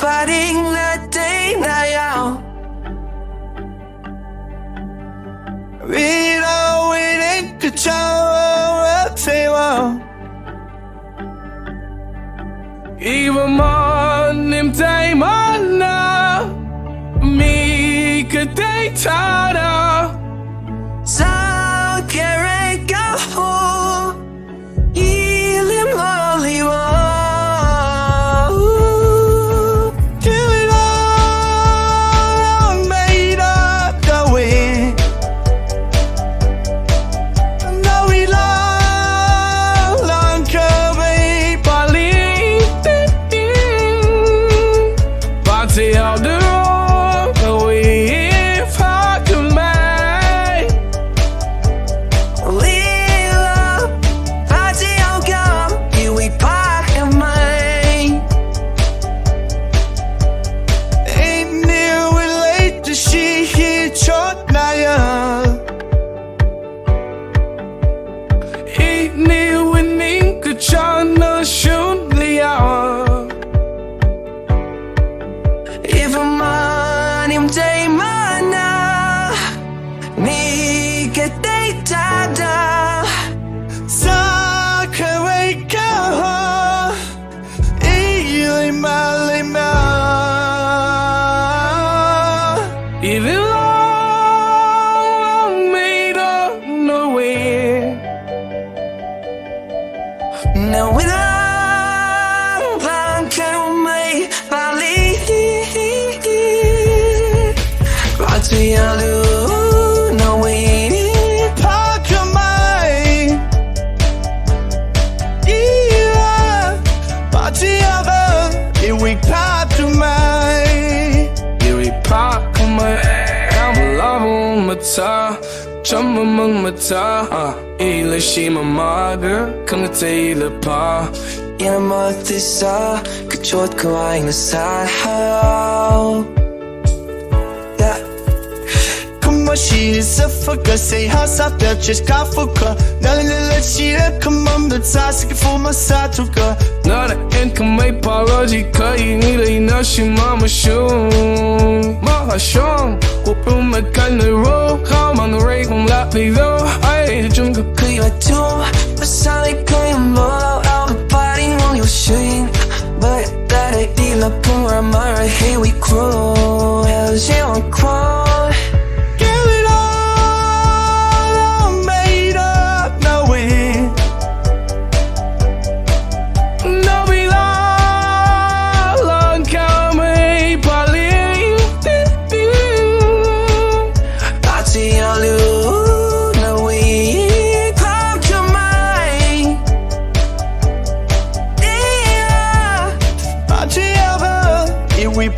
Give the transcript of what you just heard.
把定了对那样。Vida waiting to tell飞往。Even more niềm tay mất na mi cứ thấy ta đâu sao kể rây cả hồ ý liếm lo li wo Here we are made up the way Now we long cơ bay bà lý bà thì hào đưa Even long made up nowhere Now with PHAKHAMEI bà lý bà tuy ở lưu no way PHAKHAMEI Yeah bà tuy ở lưu we PHAKHAMEI Yeah we PHAKHAMEI I'm love my ta Chum among my ta Ila she my mother Come to take the pa Yên mơ từ xa cứ chốt của anh là xa how Yeah Come on, she is a fucker. Say how soft that just got fucker. Now let she come on the task for my side to go. Now the end can make apology. Cause you need to know she mama shoe. Mama shoe. Open my kind of roll. How on the rate on that me though. I hate the jungle. Cứ yêu thương và sao lại cứ yêu mơ out the party on your sheen. But that I đi là cùng ra mà rồi hey we crawl. Hell's yeah on crawl. We